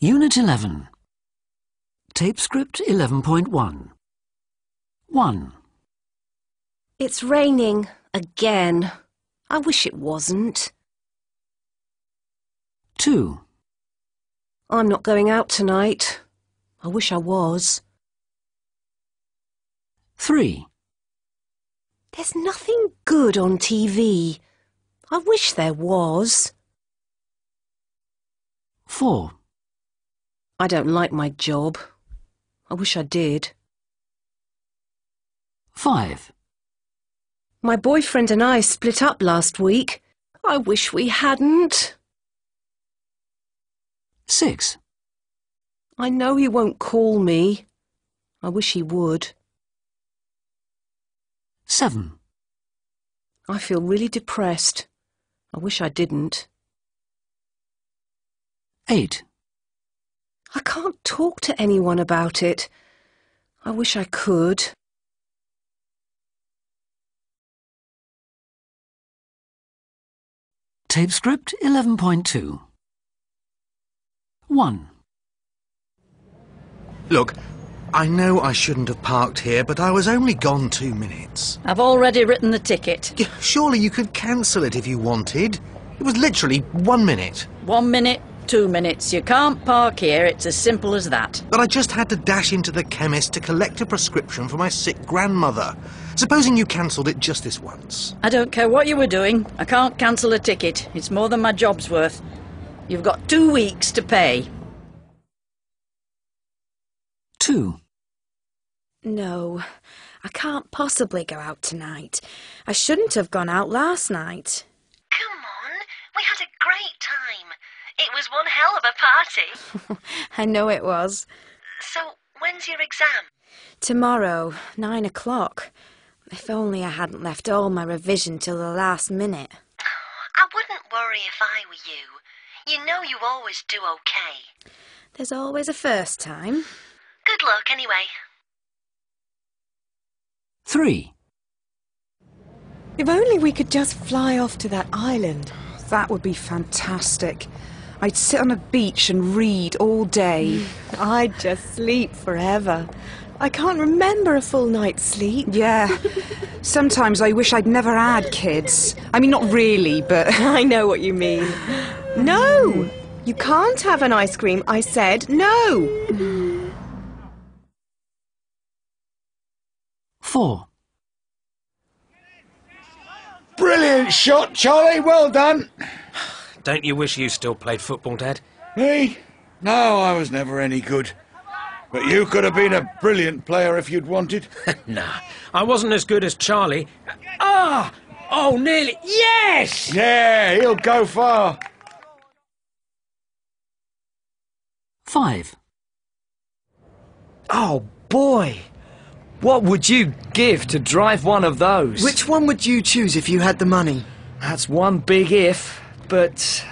Unit 11. Tape script 11.1. 1. It's raining again. I wish it wasn't. 2. I'm not going out tonight. I wish I was. 3. There's nothing good on TV. I wish there was. 4. I don't like my job. I wish I did. 5. My boyfriend and I split up last week. I wish we hadn't. 6. I know he won't call me. I wish he would. 7. I feel really depressed. I wish I didn't. 8. I can't talk to anyone about it. I wish I could. Tape script 11.2. 1. Look, I know I shouldn't have parked here, but I was only gone 2 minutes. I've already written the ticket. Surely you could cancel it if you wanted. It was literally 1 minute. 1 minute, 2 minutes. You can't park here. It's as simple as that. But I just had to dash into the chemist to collect a prescription for my sick grandmother. Supposing you cancelled it just this once. I don't care what you were doing. I can't cancel a ticket. It's more than my job's worth. You've got 2 weeks to pay. 2. No, I can't possibly go out tonight. I shouldn't have gone out last night. Come on, we had a great time. It was one hell of a party. I know it was. So, when's your exam? Tomorrow, 9 o'clock. If only I hadn't left all my revision till the last minute. I wouldn't worry if I were you. You know you always do okay. There's always a first time. Good luck anyway. 3. If only we could just fly off to that island. That would be fantastic. I'd sit on a beach and read all day. I'd just sleep forever. I can't remember a full night's sleep. Yeah. Sometimes I wish I'd never had kids. I mean, not really, but... I know what you mean. No! You can't have an ice cream. I said no. 4. Brilliant shot, Charlie. Well done. Don't you wish you still played football, Dad? Me? No, I was never any good. But you could have been a brilliant player if you'd wanted. Nah, I wasn't as good as Charlie. Ah! Oh, nearly. Yes! Yeah, he'll go far. 5. Oh, boy. What would you give to drive one of those? Which one would you choose if you had the money? That's one big if, but,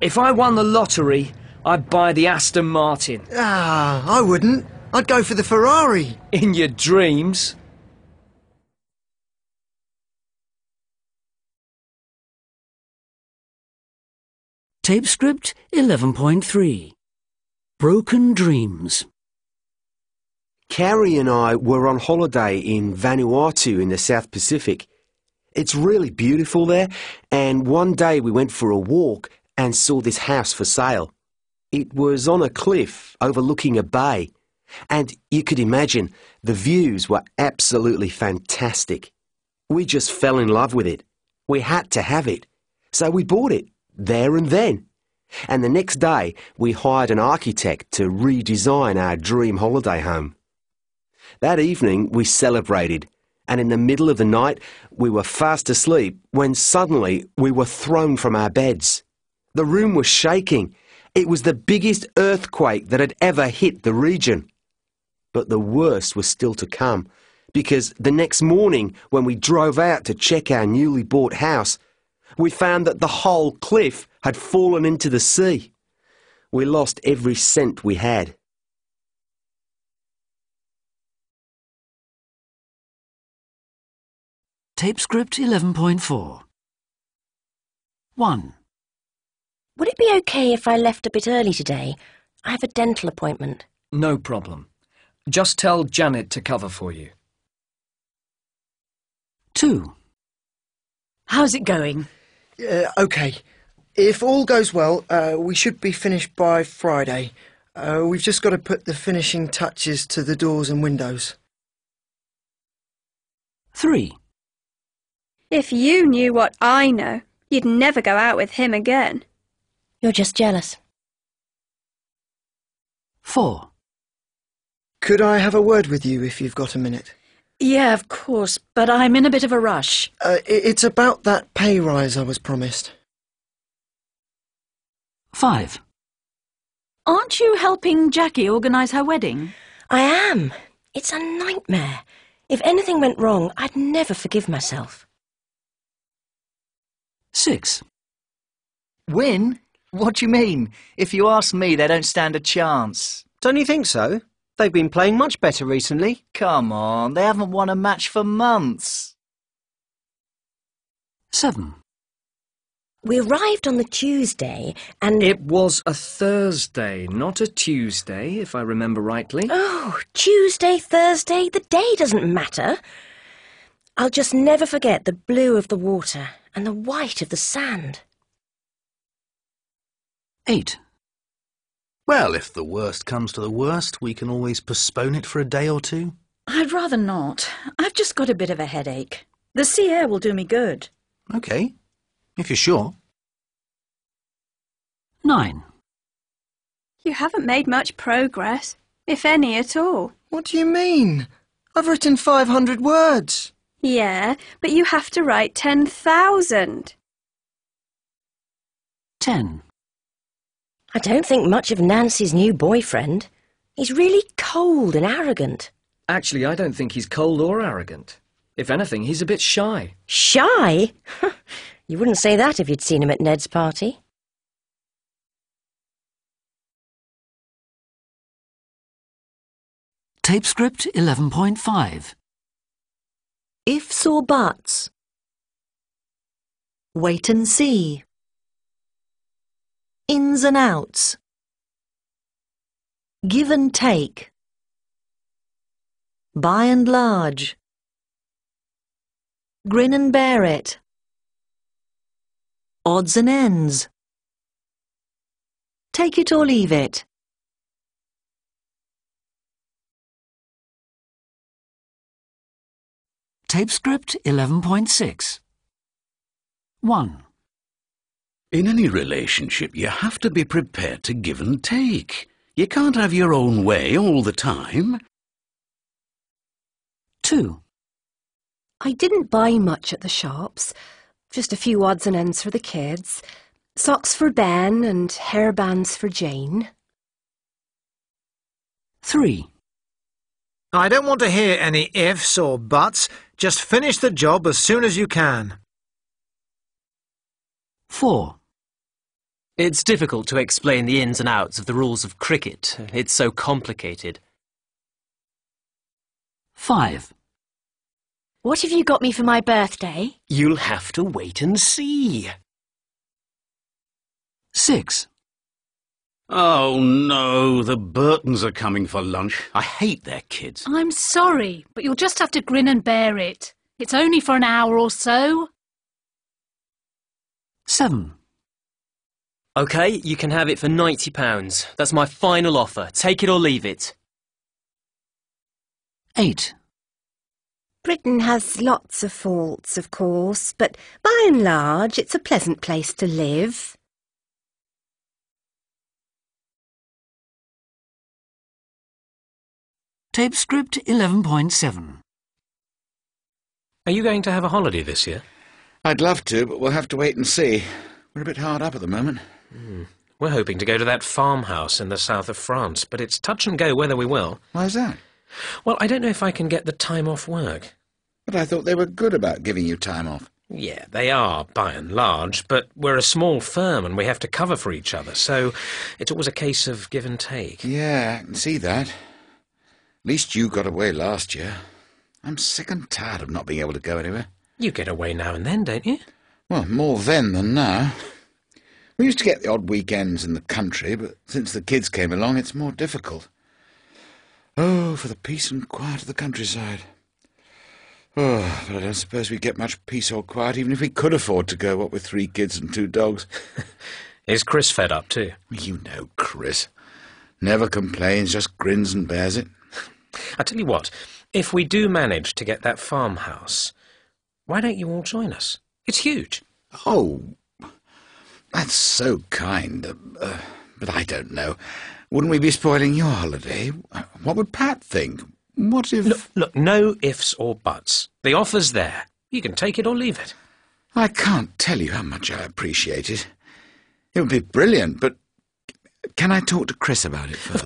if I won the lottery, I'd buy the Aston Martin. Ah, I wouldn't. I'd go for the Ferrari. In your dreams. Tape script 11.3. Broken dreams. Carrie and I were on holiday in Vanuatu in the South Pacific. It's really beautiful there, and one day we went for a walk and saw this house for sale. It was on a cliff overlooking a bay, and you could imagine the views were absolutely fantastic. We just fell in love with it. We had to have it, so we bought it there and then. And the next day we hired an architect to redesign our dream holiday home. That evening we celebrated, and in the middle of the night we were fast asleep when suddenly we were thrown from our beds. The room was shaking. It was the biggest earthquake that had ever hit the region. But the worst was still to come, because the next morning when we drove out to check our newly bought house, we found that the whole cliff had fallen into the sea. We lost every cent we had. Tape script 11.4. 1. Would it be okay if I left a bit early today? I have a dental appointment. No problem. Just tell Janet to cover for you. 2. How's it going? OK. If all goes well, we should be finished by Friday. We've just got to put the finishing touches to the doors and windows. 3. If you knew what I know, you'd never go out with him again. You're just jealous. 4. Could I have a word with you if you've got a minute? Yeah, of course, but I'm in a bit of a rush. It's about that pay rise I was promised. 5. Aren't you helping Jackie organise her wedding? I am. It's a nightmare. If anything went wrong, I'd never forgive myself. 6. Win? What do you mean? If you ask me, they don't stand a chance. Don't you think so? They've been playing much better recently. Come on, they haven't won a match for months. 7. We arrived on the Tuesday and... It was a Thursday, not a Tuesday, if I remember rightly. Oh, Tuesday, Thursday, the day doesn't matter. I'll just never forget the blue of the water and the white of the sand. 8. Well, if the worst comes to the worst, we can always postpone it for a day or two. I'd rather not. I've just got a bit of a headache. The sea air will do me good. OK, if you're sure. 9. You haven't made much progress, if any at all. What do you mean? I've written 500 words. Yeah, but you have to write 10,000. 10. I don't think much of Nancy's new boyfriend. He's really cold and arrogant. Actually, I don't think he's cold or arrogant. If anything, he's a bit shy. Shy? You wouldn't say that if you'd seen him at Ned's party. Tape script 11.5. Ifs or buts. Wait and see. Ins and outs. Give and take. By and large. Grin and bear it. Odds and ends. Take it or leave it. Tape script 11.6. 1. In any relationship, you have to be prepared to give and take. You can't have your own way all the time. 2. I didn't buy much at the shops. Just a few odds and ends for the kids. Socks for Ben and hairbands for Jane. 3. I don't want to hear any ifs or buts. Just finish the job as soon as you can. 4. It's difficult to explain the ins and outs of the rules of cricket. It's so complicated. 5. What have you got me for my birthday? You'll have to wait and see. 6. Oh no, the Burtons are coming for lunch. I hate their kids. I'm sorry, but you'll just have to grin and bear it. It's only for an hour or so. 7. OK, you can have it for £90. That's my final offer. Take it or leave it. 8. Britain has lots of faults, of course, but by and large it's a pleasant place to live. Tape script 11.7. Are you going to have a holiday this year? I'd love to, but we'll have to wait and see. We're a bit hard up at the moment. We're hoping to go to that farmhouse in the south of France, but it's touch and go whether we will. Why's that? Well, I don't know if I can get the time off work. But I thought they were good about giving you time off. Yeah, they are, by and large, but we're a small firm and we have to cover for each other, so it's always a case of give and take. Yeah, I can see that. At least you got away last year. I'm sick and tired of not being able to go anywhere. You get away now and then, don't you? Well, more then than now. We used to get the odd weekends in the country, but since the kids came along, it's more difficult. Oh, for the peace and quiet of the countryside. Oh, but I don't suppose we'd get much peace or quiet even if we could afford to go, what with 3 kids and 2 dogs. Is Chris fed up too? You know Chris. Never complains, just grins and bears it. I tell you what, if we do manage to get that farmhouse, why don't you all join us? It's huge. Oh, that's so kind. But I don't know. Wouldn't we be spoiling your holiday? What would Pat think? What if... Look, no ifs or buts. The offer's there. You can take it or leave it. I can't tell you how much I appreciate it. It would be brilliant, but can I talk to Chris about it first?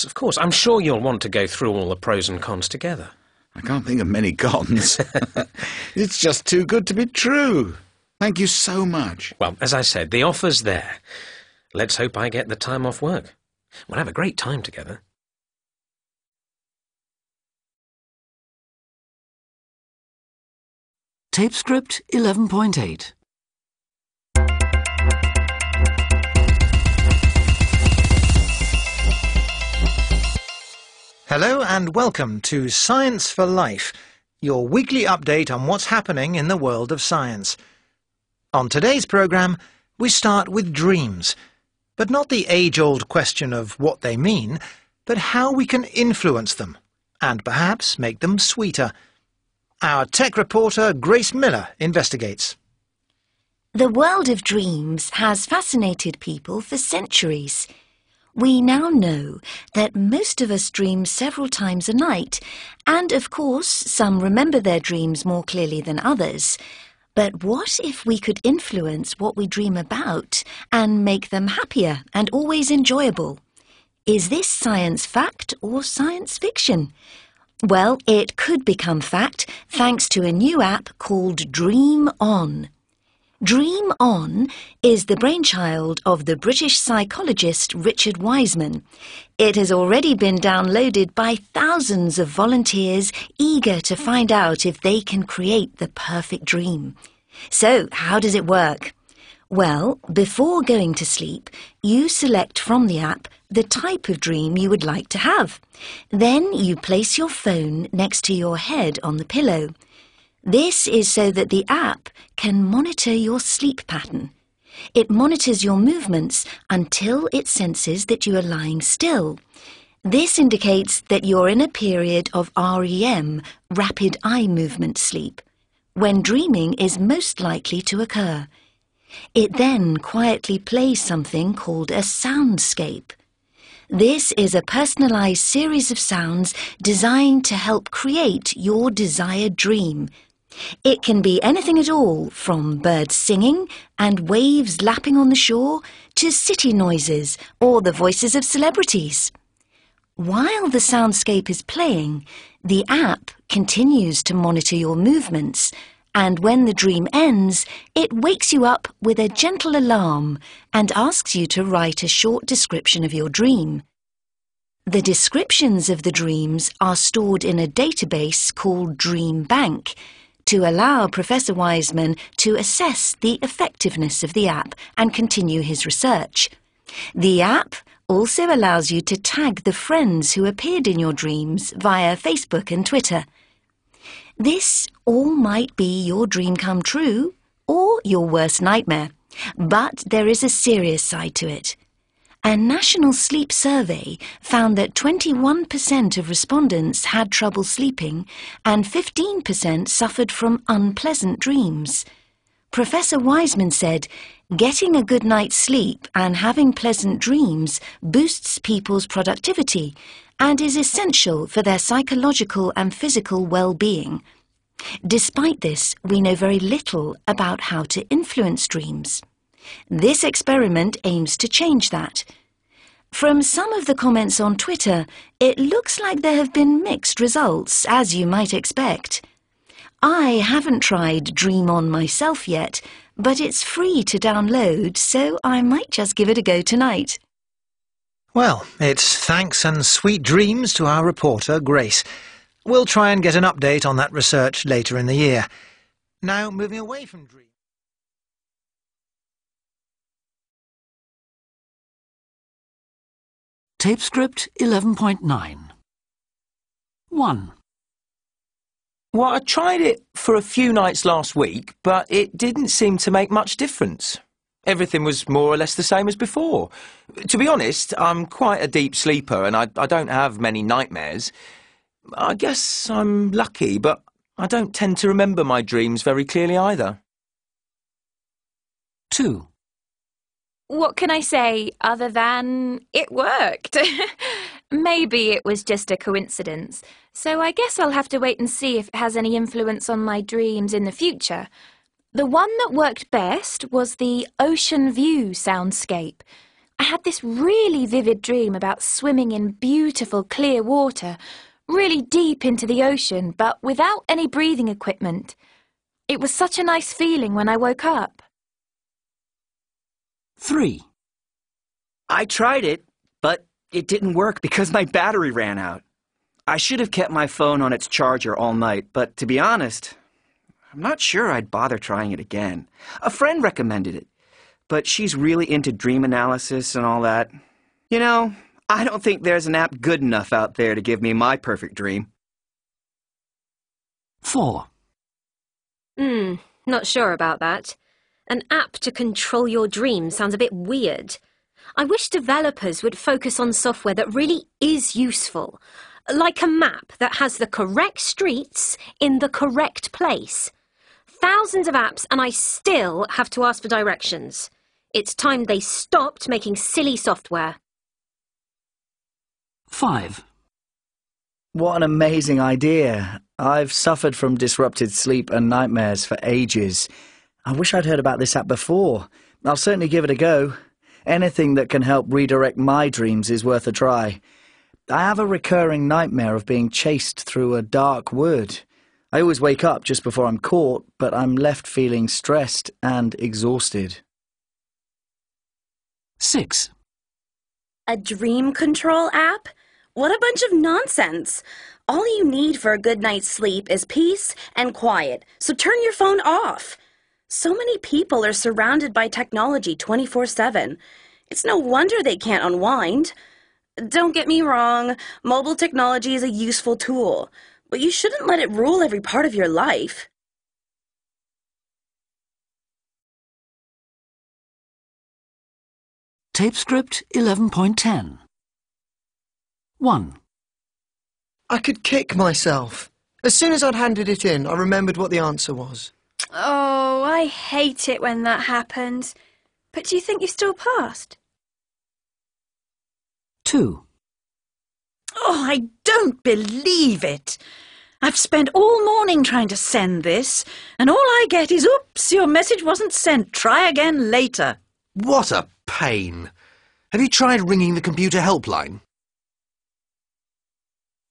Of course. I'm sure you'll want to go through all the pros and cons together. I can't think of many cons. It's just too good to be true. Thank you so much. Well, as I said, the offer's there. Let's hope I get the time off work. We'll have a great time together. Tape script 11.8. Hello and welcome to Science for Life, your weekly update on what's happening in the world of science. On today's programme, we start with dreams, but not the age-old question of what they mean, but how we can influence them, and perhaps make them sweeter. Our tech reporter Grace Miller investigates. The world of dreams has fascinated people for centuries. We now know that most of us dream several times a night, and of course some remember their dreams more clearly than others. But what if we could influence what we dream about and make them happier and always enjoyable? Is this science fact or science fiction? Well, it could become fact thanks to a new app called Dream On. Dream On is the brainchild of the British psychologist Richard Wiseman. It has already been downloaded by thousands of volunteers eager to find out if they can create the perfect dream. So, how does it work? Well, before going to sleep, you select from the app the type of dream you would like to have. Then you place your phone next to your head on the pillow. This is so that the app can monitor your sleep pattern. It monitors your movements until it senses that you are lying still. This indicates that you're in a period of REM, rapid eye movement sleep, when dreaming is most likely to occur. It then quietly plays something called a soundscape. This is a personalized series of sounds designed to help create your desired dream. It can be anything at all, from birds singing and waves lapping on the shore to city noises or the voices of celebrities. While the soundscape is playing, the app continues to monitor your movements, and when the dream ends, it wakes you up with a gentle alarm and asks you to write a short description of your dream. The descriptions of the dreams are stored in a database called Dream Bank, to allow Professor Wiseman to assess the effectiveness of the app and continue his research. The app also allows you to tag the friends who appeared in your dreams via Facebook and Twitter. This all might be your dream come true or your worst nightmare, but there is a serious side to it. A national sleep survey found that 21% of respondents had trouble sleeping and 15% suffered from unpleasant dreams. Professor Wiseman said, "Getting a good night's sleep and having pleasant dreams boosts people's productivity and is essential for their psychological and physical well-being. Despite this, we know very little about how to influence dreams. This experiment aims to change that. From some of the comments on Twitter, it looks like there have been mixed results, as you might expect. I haven't tried Dream On myself yet, but it's free to download, so I might just give it a go tonight." Well, it's thanks and sweet dreams to our reporter, Grace. We'll try and get an update on that research later in the year. Now, moving away from dreams. Tape script 11.9. 1. Well, I tried it for a few nights last week, but it didn't seem to make much difference. Everything was more or less the same as before. To be honest, I'm quite a deep sleeper and I don't have many nightmares. I guess I'm lucky, but I don't tend to remember my dreams very clearly either. 2. What can I say other than it worked? Maybe it was just a coincidence, so I guess I'll have to wait and see if it has any influence on my dreams in the future. The one that worked best was the ocean view soundscape. I had this really vivid dream about swimming in beautiful clear water, really deep into the ocean, but without any breathing equipment. It was such a nice feeling when I woke up. 3. I tried it, but it didn't work because my battery ran out. I should have kept my phone on its charger all night, but to be honest, I'm not sure I'd bother trying it again. A friend recommended it, but she's really into dream analysis and all that. You know, I don't think there's an app good enough out there to give me my perfect dream. 4. Not sure about that. An app to control your dreams sounds a bit weird. I wish developers would focus on software that really is useful, like a map that has the correct streets in the correct place. Thousands of apps and I still have to ask for directions. It's time they stopped making silly software. 5. What an amazing idea. I've suffered from disrupted sleep and nightmares for ages. I wish I'd heard about this app before. I'll certainly give it a go. Anything that can help redirect my dreams is worth a try. I have a recurring nightmare of being chased through a dark wood. I always wake up just before I'm caught, but I'm left feeling stressed and exhausted. 6. A dream control app? What a bunch of nonsense. All you need for a good night's sleep is peace and quiet, so turn your phone off. So many people are surrounded by technology 24/7. It's no wonder they can't unwind. Don't get me wrong, mobile technology is a useful tool, but you shouldn't let it rule every part of your life. Tape script 11.10. 1. I could kick myself. As soon as I'd handed it in, I remembered what the answer was. Oh, I hate it when that happens. But do you think you've still passed? 2. Oh, I don't believe it. I've spent all morning trying to send this, and all I get is, oops, your message wasn't sent. Try again later. What a pain. Have you tried ringing the computer helpline?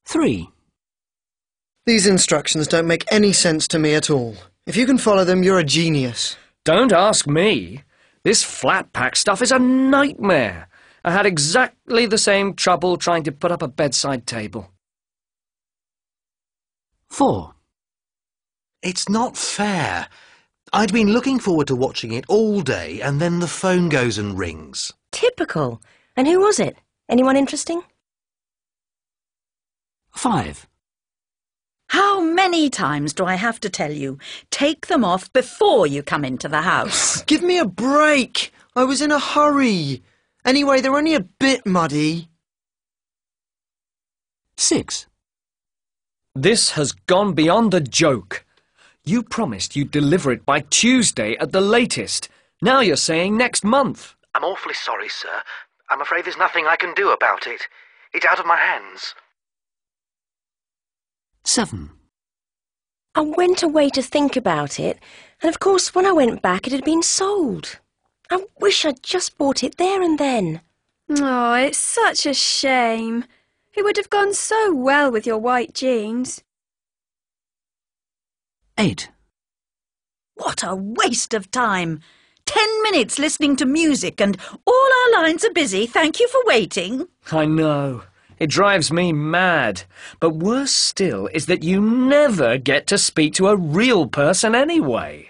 3. These instructions don't make any sense to me at all. If you can follow them, you're a genius. Don't ask me. This flat pack stuff is a nightmare. I had exactly the same trouble trying to put up a bedside table. 4. It's not fair. I'd been looking forward to watching it all day, and then the phone goes and rings. Typical. And who was it? Anyone interesting? 5. How many times do I have to tell you? Take them off before you come into the house. Give me a break. I was in a hurry. Anyway, they're only a bit muddy. 6. This has gone beyond a joke. You promised you'd deliver it by Tuesday at the latest. Now you're saying next month. I'm awfully sorry, sir. I'm afraid there's nothing I can do about it. It's out of my hands. 7. I went away to think about it, and of course when I went back it had been sold. I wish I'd just bought it there and then. Oh, it's such a shame. It would have gone so well with your white jeans. 8. What a waste of time. 10 minutes listening to music and all our lines are busy. Thank you for waiting. I know. It drives me mad. But worse still is that you never get to speak to a real person anyway.